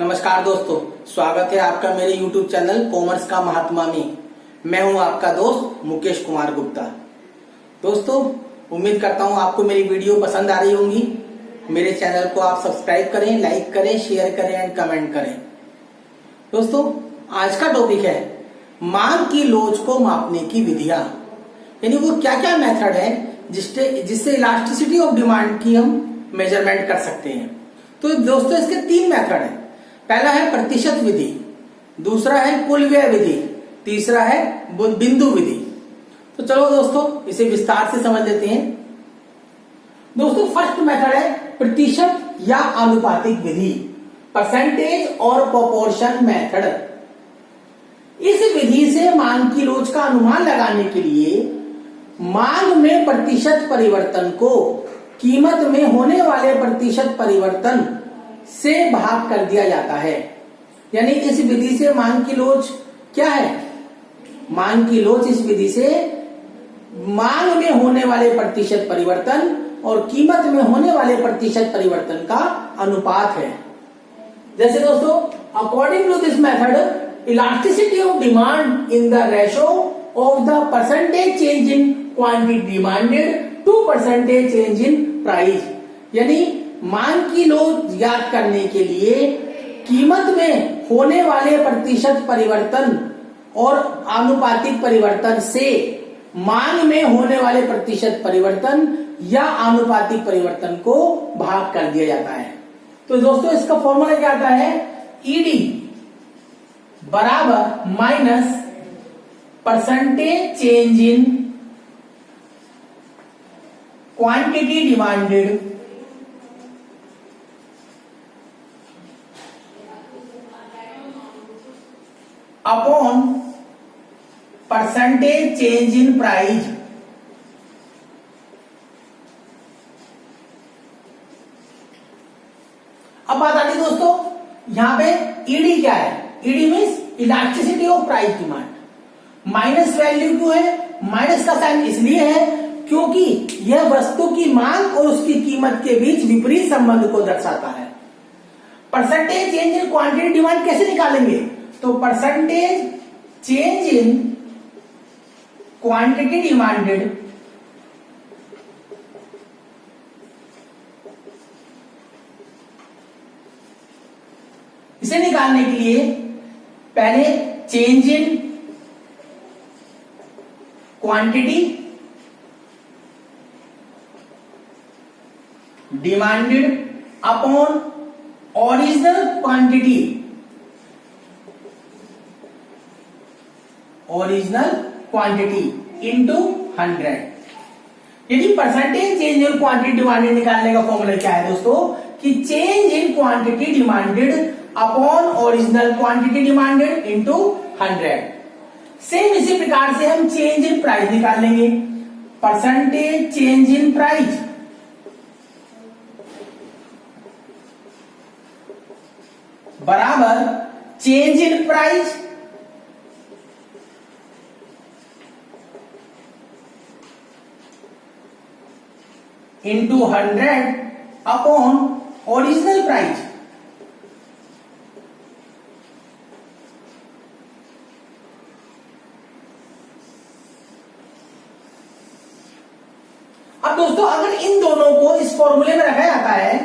नमस्कार दोस्तों, स्वागत है आपका मेरे YouTube चैनल कॉमर्स का महात्मा में। मैं हूं आपका दोस्त मुकेश कुमार गुप्ता। दोस्तों, उम्मीद करता हूं आपको मेरी वीडियो पसंद आ रही होंगी। मेरे चैनल को आप सब्सक्राइब करें, लाइक करें, शेयर करें एंड कमेंट करें। दोस्तों, आज का टॉपिक है मांग की लोच को मापने की विधियां, यानी वो क्या क्या मेथड है जिससे इलास्टिसिटी ऑफ डिमांड की हम मेजरमेंट कर सकते हैं। तो दोस्तों, इसके 3 मेथड हैं। पहला है प्रतिशत विधि, दूसरा है कुल व्यय विधि, तीसरा है बिंदु विधि। तो चलो दोस्तों, इसे विस्तार से समझ लेते हैं। दोस्तों, फर्स्ट मेथड है प्रतिशत या आनुपातिक विधि, परसेंटेज और प्रोपोर्शन मेथड। इस विधि से मांग की लोच का अनुमान लगाने के लिए मांग में प्रतिशत परिवर्तन को कीमत में होने वाले प्रतिशत परिवर्तन से भाग कर दिया जाता है। यानी इस विधि से मांग की लोच क्या है? मांग की लोच इस विधि से मांग में होने वाले प्रतिशत परिवर्तन और कीमत में होने वाले प्रतिशत परिवर्तन का अनुपात है। जैसे दोस्तों, according to this method elasticity of demand in the ratio of the percentage change in quantity demanded to percentage change in price. यानी मांग की लोच ज्ञात करने के लिए कीमत में होने वाले प्रतिशत परिवर्तन और आनुपातिक परिवर्तन से मांग में होने वाले प्रतिशत परिवर्तन या आनुपातिक परिवर्तन को भाग कर दिया जाता है। तो दोस्तों, इसका फॉर्मूला क्या आता है? ईडी बराबर minus percentage change in quantity demanded upon percentage change in price. अब बात आती है दोस्तों, यहां पे ईडी क्या है? ED means elasticity of price demand. Minus value क्यों है? माइनस का साइन इसलिए है क्योंकि यह वस्तु की मांग और उसकी कीमत के बीच विपरीत संबंध को दर्शाता है। Percentage change in quantity demand कैसे निकालेंगे? तो percentage change in quantity demanded इसे निकालने के लिए पहले change in quantity demanded upon original quantity into 100। यदि percentage change in quantity demanded निकालने का फॉर्मूला क्या है दोस्तों? कि change in quantity demanded upon original quantity demanded into 100। Same इसी प्रकार से हम चेंज इन प्राइस निकाल लेंगे। परसेंटेज चेंज इन प्राइस बराबर change in price into 100 upon original price. अब दोस्तों, अगर इन दोनों को इस फॉर्मूले में रखा जाता है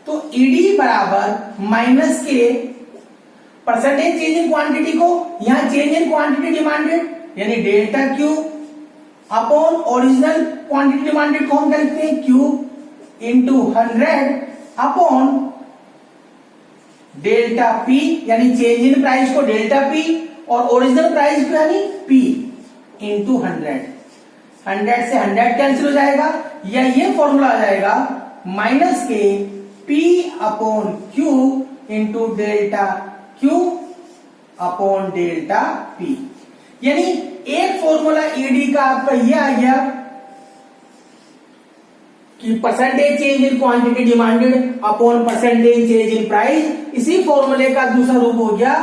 तो ईडी बराबर माइनस के परसेंटेज चेंज इन क्वांटिटी को यहां चेंज इन क्वांटिटी डिमांडेड यानी delta Q upon original quantity demanded को हम क्या लिखते हैं? Q into 100 upon delta P, यानी चेंज इन प्राइस को डेल्टा पी और ओरिजिनल प्राइस को यानी पी इंटू 100। 100 से 100 कैंसिल हो जाएगा या ये फॉर्मूला आ जाएगा माइनस के P upon Q into delta Q upon delta P। यानी एक फॉर्मूला ईडी का आपका ये आ गया कि percentage change in quantity demanded upon percentage change in price. इसी फॉर्मूले का दूसरा रूप हो गया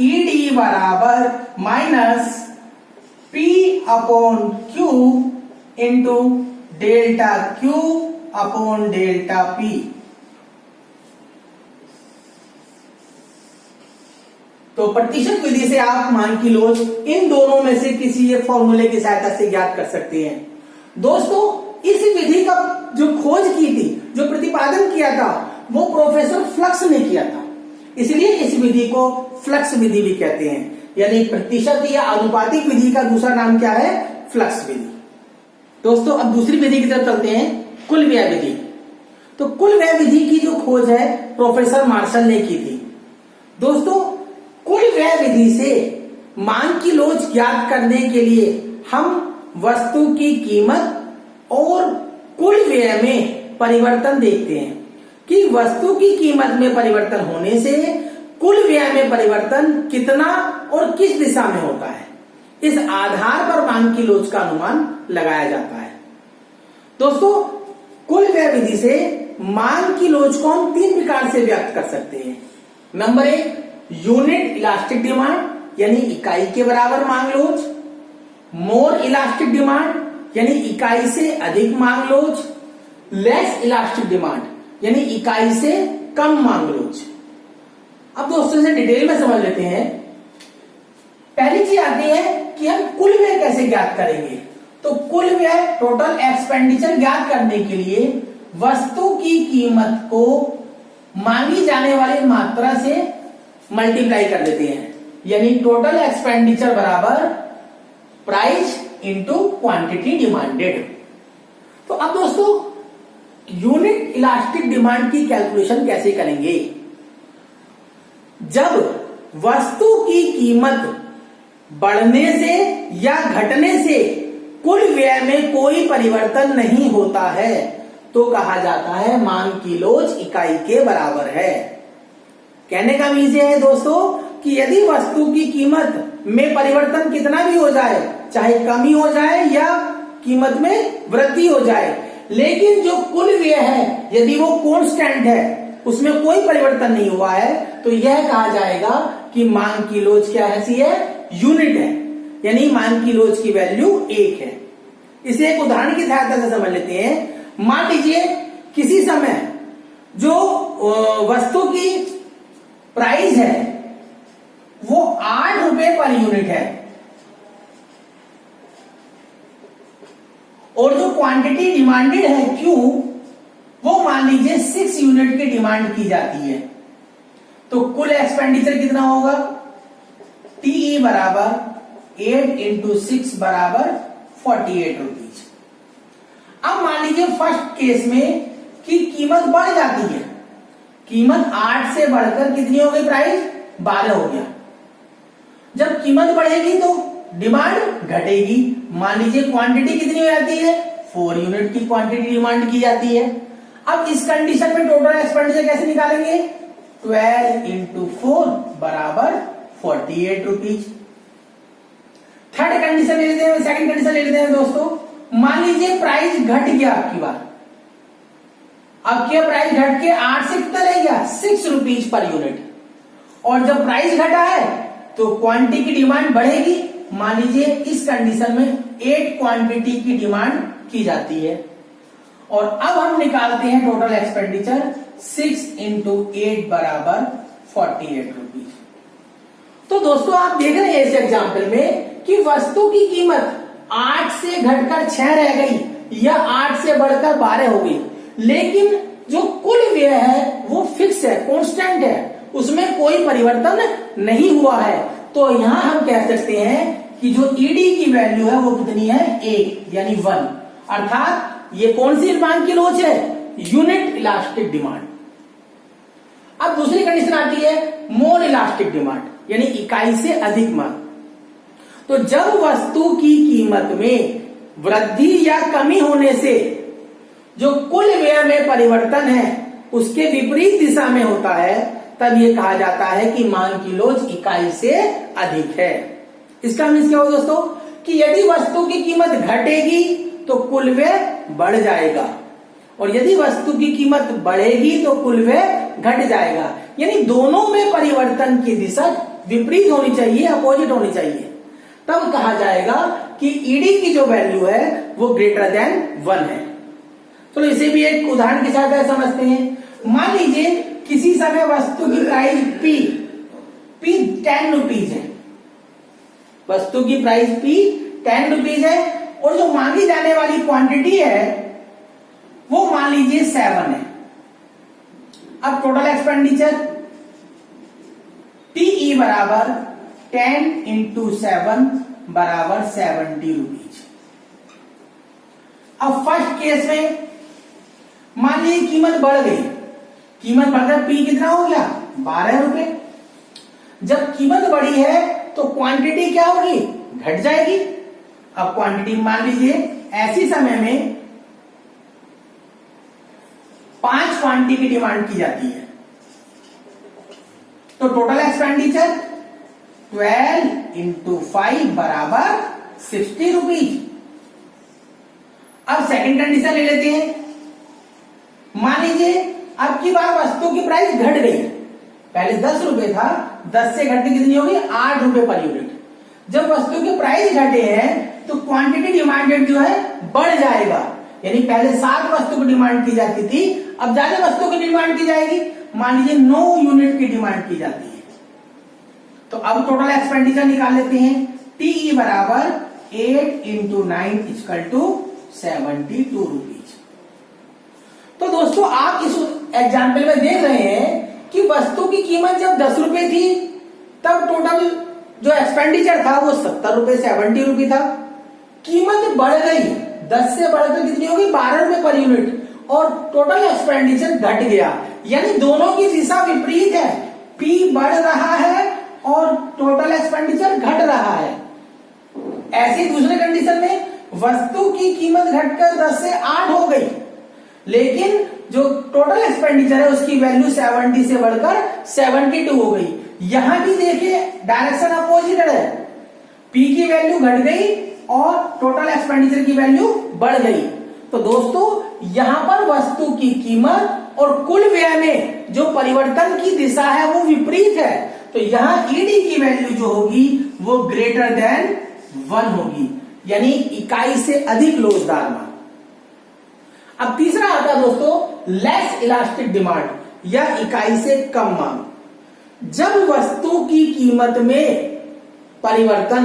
ईडी बराबर minus P upon Q into delta Q upon delta P। तो प्रतिशत विधि से आप मांग की लोच इन दोनों में से किसी एक फॉर्मूले की सहायता से ज्ञात कर सकते हैं। दोस्तों इस विधि का जो खोज की थी, जो प्रतिपादन किया था, वो प्रोफेसर फ्लक्स ने किया था, इसलिए इस विधि को फ्लक्स विधि भी कहते हैं। यानी प्रतिशत या आनुपातिक विधि का दूसरा नाम क्या है? फ्लक्स विधि। दोस्तों अब दूसरी विधि की तरफ चलते हैं, कुल व्यय विधि। तो कुल व्यय विधि की जो खोज है प्रोफेसर मार्शल ने की थी। दोस्तों कुल व्यय विधि से मांग की लोच ज्ञात करने के लिए हम वस्तु की कीमत और कुल व्यय में परिवर्तन देखते हैं कि वस्तु की कीमत में परिवर्तन होने से कुल व्यय में परिवर्तन कितना और किस दिशा में होता है। इस आधार पर मांग की लोच का अनुमान लगाया जाता है। दोस्तों कुल व्यय विधि से मांग की लोच को हम 3 प्रकार से व्यक्त कर सकते हैं। नंबर 1 यूनिट इलास्टिक डिमांड यानी इकाई के बराबर मांग लोच, मोर इलास्टिक डिमांड यानी इकाई से अधिक मांग लोच, लेस इलास्टिक डिमांड यानी इकाई से कम मांग लोच। अब दोस्तों इसे डिटेल में समझ लेते हैं। पहली चीज आती है कि हम कुल व्यय कैसे ज्ञात करेंगे। तो कुल व्यय टोटल एक्सपेंडिचर ज्ञात करने के लिए वस्तु की कीमत को मांगी जाने वाली मात्रा से मल्टीप्लाई कर देते हैं, यानी टोटल एक्सपेंडिचर बराबर प्राइस इंटू क्वांटिटी डिमांडेड। तो अब दोस्तों यूनिट इलास्टिक डिमांड की कैलकुलेशन कैसे करेंगे? जब वस्तु की कीमत बढ़ने से या घटने से कुल व्यय में कोई परिवर्तन नहीं होता है तो कहा जाता है मांग की लोच इकाई के बराबर है। कहने का मीन ये है दोस्तों कि यदि वस्तु की कीमत में परिवर्तन कितना भी हो जाए, चाहे कमी हो जाए या कीमत में वृद्धि हो जाए, लेकिन जो कुल व्यय है यदि वो कांस्टेंट है, उसमें कोई परिवर्तन नहीं हुआ है, तो यह कहा जाएगा कि मांग की लोच क्या है? यूनिट है, यानी मांग की लोच की वैल्यू 1 है। इसे एक उदाहरण की सहायता से समझ लेते हैं। मान लीजिए किसी समय जो वस्तु की प्राइस है वो 8 रुपए पर यूनिट है और जो क्वांटिटी डिमांडेड है Q वो मान लीजिए 6 यूनिट की डिमांड की जाती है। तो कुल एक्सपेंडिचर कितना होगा? TE बराबर 8 इंटू 6 बराबर 48 रुपीज। अब मान लीजिए फर्स्ट केस में कि कीमत बढ़ जाती है, कीमत 8 से बढ़कर कितनी हो गई? प्राइस 12 हो गया। जब कीमत बढ़ेगी तो डिमांड घटेगी। मान लीजिए क्वांटिटी कितनी हो जाती है? 4 यूनिट की क्वांटिटी डिमांड की जाती है। अब इस कंडीशन में टोटल एक्सपेंडिचर कैसे निकालेंगे? 12 इंटू 4 बराबर 48 रुपीज। थर्ड कंडीशन ले लेते हैं, सेकंड कंडीशन ले लेते हैं दोस्तों। मान लीजिए प्राइस घट गया आपकी बार, अब क्या प्राइस घट के 8 से कितना रह गया? 6 रुपीज पर यूनिट। और जब प्राइस घटा है तो क्वांटिटी की डिमांड बढ़ेगी। मान लीजिए इस कंडीशन में 8 क्वांटिटी की डिमांड की जाती है और अब हम निकालते हैं टोटल एक्सपेंडिचर। 6 इंटू 8 बराबर 48 रुपीज। तो दोस्तों आप देख रहे हैं इस एग्जाम्पल में कि वस्तु की कीमत 8 से घटकर 6 रह गई या 8 से बढ़कर 12 हो गई, लेकिन जो कुल व्यय है वो फिक्स है, कांस्टेंट है, उसमें कोई परिवर्तन नहीं हुआ है। तो यहां हम कह सकते हैं कि जो ईडी की वैल्यू है वो कितनी है? 1 यानी 1। अर्थात ये कौन सी मांग की लोच है? Unit elastic demand. अब दूसरी कंडीशन आती है मोर इलास्टिक डिमांड, यानी इकाई से अधिक मांग। तो जब वस्तु की कीमत में वृद्धि या कमी होने से जो कुल व्यय में परिवर्तन है उसके विपरीत दिशा में होता है, तब यह कहा जाता है कि मांग की लोच इकाई से अधिक है। इसका मीन्स क्या हो दोस्तों कि यदि वस्तु की कीमत घटेगी तो कुल व्यय बढ़ जाएगा और यदि वस्तु की कीमत बढ़ेगी तो कुल व्यय घट जाएगा। यानी दोनों में परिवर्तन की दिशा विपरीत होनी चाहिए, अपोजिट होनी चाहिए, तब कहा जाएगा कि ईडी की जो वैल्यू है वो ग्रेटर देन 1 है। तो इसे भी एक उदाहरण के साथ समझते हैं। मान लीजिए किसी समय वस्तु की प्राइस P पी 10 रुपीज है, वस्तु की प्राइस पी 10 रुपीज है और जो मांगी जाने वाली क्वांटिटी है वो मान लीजिए 7 है। अब टोटल एक्सपेंडिचर टीई बराबर 10 इंटू 7 बराबर 70 रुपीज। अब फर्स्ट केस में मान लीजिए कीमत बढ़ गई, कीमत बढ़कर पी कितना हो गया 12 रुपए। जब कीमत बढ़ी है तो क्वांटिटी क्या होगी, घट जाएगी। अब क्वांटिटी मान लीजिए ऐसी समय में 5 क्वांटिटी की डिमांड की जाती है, तो टोटल एक्सपेंडिचर 12 इंटू 5 बराबर 60 रुपीज। अब सेकंड कंडीशन ले लेते हैं। मान लीजिए अब की बार वस्तु की प्राइस घट गई, पहले 10 रुपए था, 10 से घटने कितनी होगी 8 रुपए पर यूनिट। जब वस्तु के प्राइस घटे हैं तो क्वांटिटी डिमांडेड जो है बढ़ जाएगा, यानी पहले 7 वस्तु की डिमांड की जाती थी, अब ज्यादा वस्तु की डिमांड की जाएगी, मान लीजिए 9 यूनिट की डिमांड की जाती है। तो अब टोटल एक्सपेंडिचर निकाल लेते हैं। टीई बराबर 8 इंटू 9 इक्वल टू 72 रुपीज। तो दोस्तों आप इस एग्जाम्पल में देख रहे हैं कि वस्तु की कीमत जब 10 रुपए थी तब टोटल जो एक्सपेंडिचर था वो 70 रुपए 70 रुपए था। कीमत बढ़ गई, 10 से बढ़कर कितनी होगी 12 रुपए पर यूनिट और टोटल एक्सपेंडिचर घट गया, यानी दोनों की दिशा विपरीत है। पी बढ़ रहा है और टोटल एक्सपेंडिचर घट रहा है। ऐसी दूसरे कंडीशन में वस्तु की कीमत घटकर 10 से 8 हो गई, लेकिन जो टोटल एक्सपेंडिचर है उसकी वैल्यू 70 से बढ़कर 72 हो गई। यहां भी देखिए डायरेक्शन अपोजिट है, पी की वैल्यू घट गई और टोटल एक्सपेंडिचर की वैल्यू बढ़ गई। तो दोस्तों यहां पर वस्तु की कीमत और कुल व्यय में जो परिवर्तन की दिशा है वो विपरीत है, तो यहां ईडी की वैल्यू जो होगी वो ग्रेटर देन 1 होगी, यानी इकाई से अधिक लोचदार मांग। अब तीसरा आता है दोस्तों लेस इलास्टिक डिमांड या इकाई से कम मांग। जब वस्तु की कीमत में परिवर्तन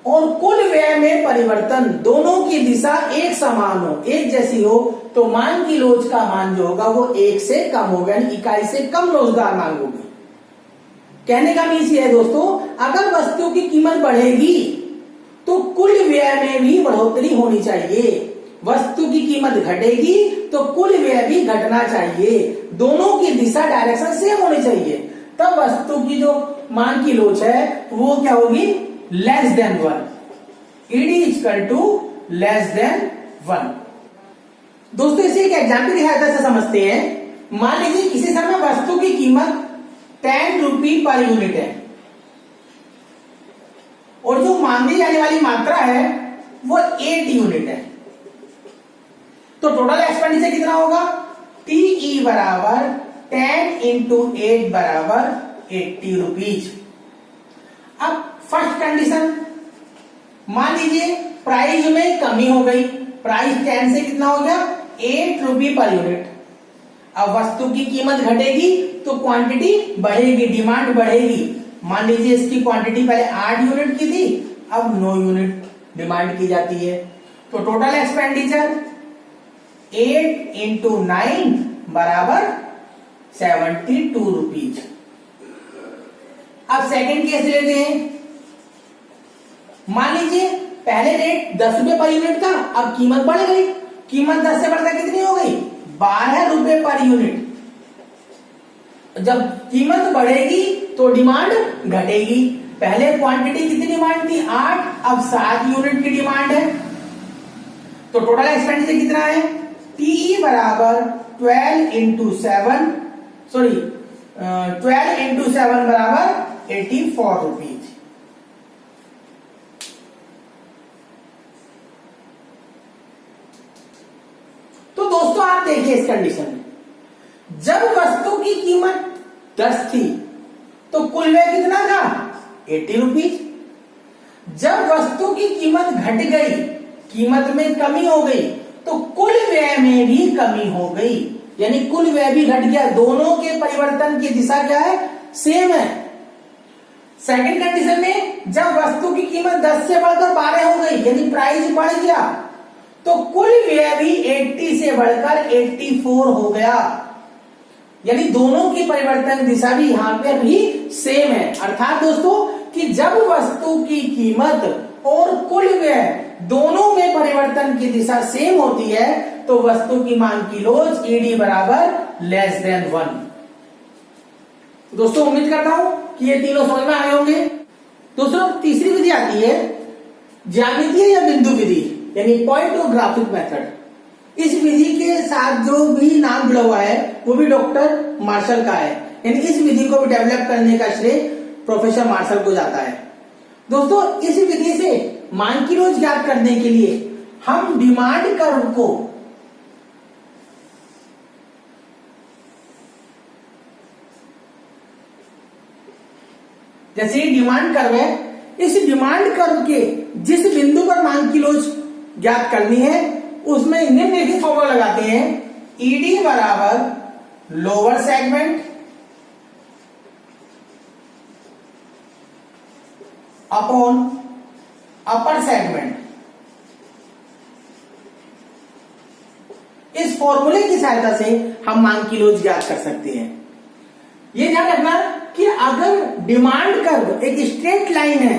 और कुल व्यय में परिवर्तन दोनों की दिशा एक समान हो, एक जैसी हो, तो मांग की लोच का मान जो होगा वो 1 से कम होगा, यानी इकाई से कम लोचदार मांग होगी। कहने का मीन्स ये है दोस्तों, अगर वस्तु की कीमत बढ़ेगी तो कुल व्यय में भी बढ़ोतरी होनी चाहिए, वस्तु की कीमत घटेगी तो कुल व्यय भी घटना चाहिए, दोनों की दिशा डायरेक्शन सेम होनी चाहिए, तब वस्तु की जो मांग की लोच है वो क्या होगी less than 1। ED equal to less than 1। दोस्तों इसे एक एग्जाम्पल की सहायता से समझते हैं। मान लीजिए किसी समय वस्तु की कीमत 10 रुपी पर यूनिट है और जो मांगी जाने वाली मात्रा है वो 8 यूनिट है, तो टोटल एक्सपेंडिचर कितना होगा, टीई बराबर 10 इंटू 8 बराबर 80 रुपीज। अब फर्स्ट कंडीशन, मान लीजिए प्राइस में कमी हो गई, प्राइस 10 से कितना हो गया 8 रुपी पर यूनिट। अब वस्तु की कीमत घटेगी तो क्वांटिटी बढ़ेगी, डिमांड बढ़ेगी। मान लीजिए इसकी क्वांटिटी पहले 8 यूनिट की थी, अब 9 यूनिट डिमांड की जाती है, तो टोटल एक्सपेंडिचर 8 इंटू 9 बराबर 72 रुपीज। अब सेकंड केस लेते हैं। मान लीजिए पहले रेट 10 रुपए पर यूनिट था, अब कीमत बढ़ गई, कीमत 10 से बढ़कर कितनी हो गई 12 रुपए पर यूनिट। जब कीमत बढ़ेगी तो डिमांड घटेगी, पहले क्वांटिटी कितनी डिमांड थी 8, अब 7 यूनिट की डिमांड है, तो टोटल एक्सपेंडिचर कितना है, टीई बराबर 12 इंटू 7 बराबर 84 रुपीज। तो दोस्तों आप देखिए इस कंडीशन में जब वस्तु की कीमत 10 थी तो कुल व्यय कितना था 80 रुपीज। जब वस्तु की कीमत घट गई, कीमत में कमी हो गई, तो कुल व्यय में भी कमी हो गई, यानी कुल व्यय भी घट गया। दोनों के परिवर्तन की दिशा क्या है सेम है, सेकंड कंडीशन में जब वस्तु की कीमत 10 से बढ़कर 12 हो गई, यानी प्राइस बढ़ गया, तो कुल व्यय भी 80 से बढ़कर 84 हो गया, यानी दोनों की परिवर्तन दिशा भी यहां पे भी सेम है। अर्थात दोस्तों कि जब वस्तु की कीमत और कुल व्यय दोनों में परिवर्तन की दिशा सेम होती है तो वस्तु की मांग की लोच ईडी बराबर लेस देन 1। दोस्तों उम्मीद करता हूं कि ये तीनों समझ में आए होंगे। दोस्तों तीसरी विधि आती है ज्यामितीय या बिंदु विधि, यानी पॉइंटोग्राफिक मेथड। इस विधि के साथ जो भी नाम जुड़ा हुआ है वो भी डॉक्टर मार्शल का है, यानी इस विधि को भी डेवलप करने का श्रेय प्रोफेसर मार्शल को जाता है। दोस्तों इस विधि से मांग की लोच ज्ञात करने के लिए हम डिमांड कर्व को जैसे डिमांड कर्व है, इस डिमांड कर्व के जिस बिंदु पर मांग की लोच ज्ञात करनी है उसमें निम्नलिखित फॉर्मूला लगाते हैं। ईडी बराबर lower segment upon upper segment. इस फॉर्मूले की सहायता से हम मांग की लोच ज्ञात कर सकते हैं। ये ध्यान रखना कि अगर डिमांड कर्व एक स्ट्रेट लाइन है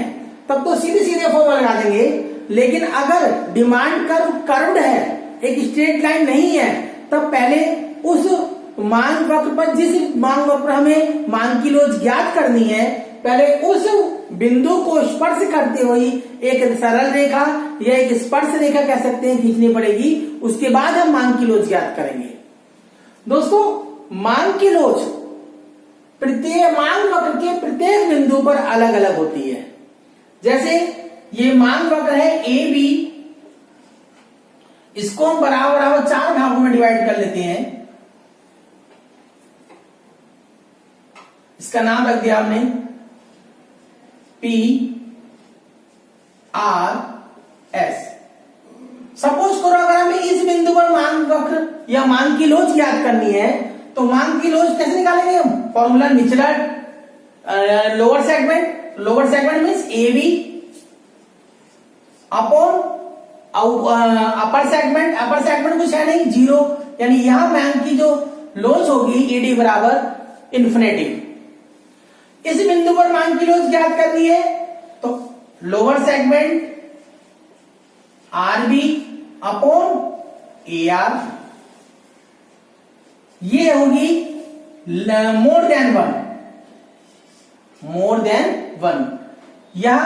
तब तो सीधे सीधे फॉर्मूला लगा देंगे, लेकिन अगर डिमांड कर्व कर्व्ड है, एक स्ट्रेट लाइन नहीं है, तब पहले उस मांग वक्र पर, जिस मांग वक्र पर हमें मांग की लोच ज्ञात करनी है, पहले उस बिंदु को स्पर्श करते हुए एक सरल रेखा या एक स्पर्श रेखा कह सकते हैं खींचनी पड़ेगी, उसके बाद हम मांग की लोच ज्ञात करेंगे। दोस्तों मांग की लोच प्रत्येक मांग वक्र के प्रत्येक बिंदु पर अलग अलग होती है। जैसे ये मांग वक्र है ए बी, इसको हम बराबर बराबर 4 भागों में डिवाइड कर लेते हैं। इसका नाम रख दिया हमने पी आर एस। सपोज करो अगर हमें इस बिंदु पर मांग वक्र या मांग की लोच ज्ञात करनी है तो मांग की लोच कैसे निकालेंगे हम? फॉर्मूला निचला lower segment means A B upon upper segment कुछ है नहीं, 0, यानी यहां मांग की जो लोच होगी ईडी बराबर इन्फिनेटिव। इस बिंदु पर मांग की लोच ज्ञात करनी है तो lower segment R B upon A R, ये होगी मोर देन वन। यह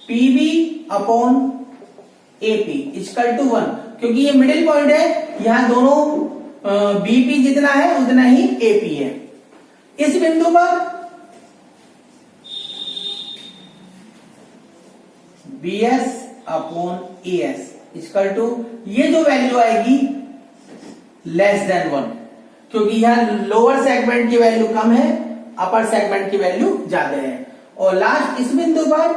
PB upon AP equal to 1, क्योंकि ये मिडिल पॉइंट है, यहां दोनों बीपी जितना है उतना ही एपी है। इस बिंदु पर BS upon AS equal to, ये जो वैल्यू आएगी लेस देन 1, क्योंकि यहां लोअर सेगमेंट की वैल्यू कम है, अपर सेगमेंट की वैल्यू ज्यादा है। और लास्ट इस बिंदु पर,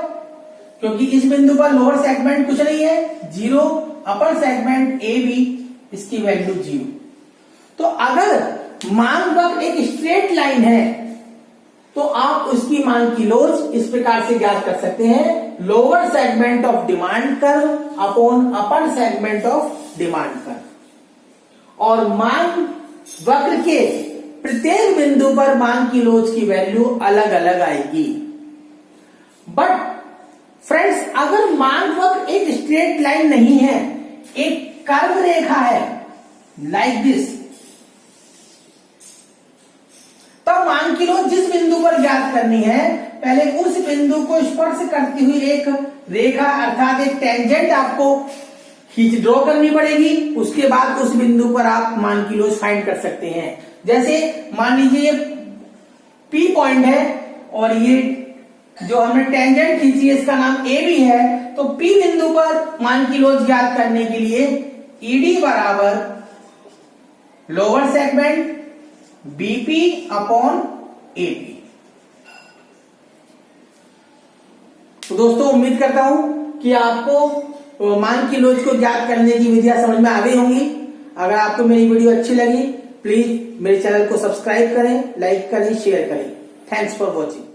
क्योंकि इस बिंदु पर लोअर सेगमेंट कुछ नहीं है 0, अपर सेगमेंट ए बी, इसकी वैल्यू 0। तो अगर मांग वक्र एक स्ट्रेट लाइन है तो आप उसकी मांग की लोच इस प्रकार से ज्ञात कर सकते हैं, lower segment of demand curve upon upper segment of demand curve. और मांग वक्र के प्रत्येक बिंदु पर मांग की लोच की वैल्यू अलग अलग आएगी। बट फ्रेंड्स अगर मांग वक्र एक स्ट्रेट लाइन नहीं है, एक कर्व रेखा है लाइक दिस, तब मांग की लोच जिस बिंदु पर ज्ञात करनी है पहले उस बिंदु को स्पर्श करती हुई एक रेखा अर्थात एक टेंजेंट आपको खींच ड्रॉ करनी पड़ेगी, उसके बाद उस बिंदु पर आप मांग की लोच फाइंड कर सकते हैं। जैसे मान लीजिए ये पी पॉइंट है और ये जो हमने टेंजेंट खींची है इसका नाम ए बी है, तो पी बिंदु पर मांग की लोच ज्ञात करने के लिए ईडी बराबर lower segment BP upon AP. तो दोस्तों उम्मीद करता हूं कि आपको मांग की लोच को ज्ञात करने की विधियां समझ में आ गई होंगी। अगर आपको मेरी वीडियो अच्छी लगी प्लीज मेरे चैनल को सब्सक्राइब करें, लाइक करें, शेयर करें। Thanks for watching.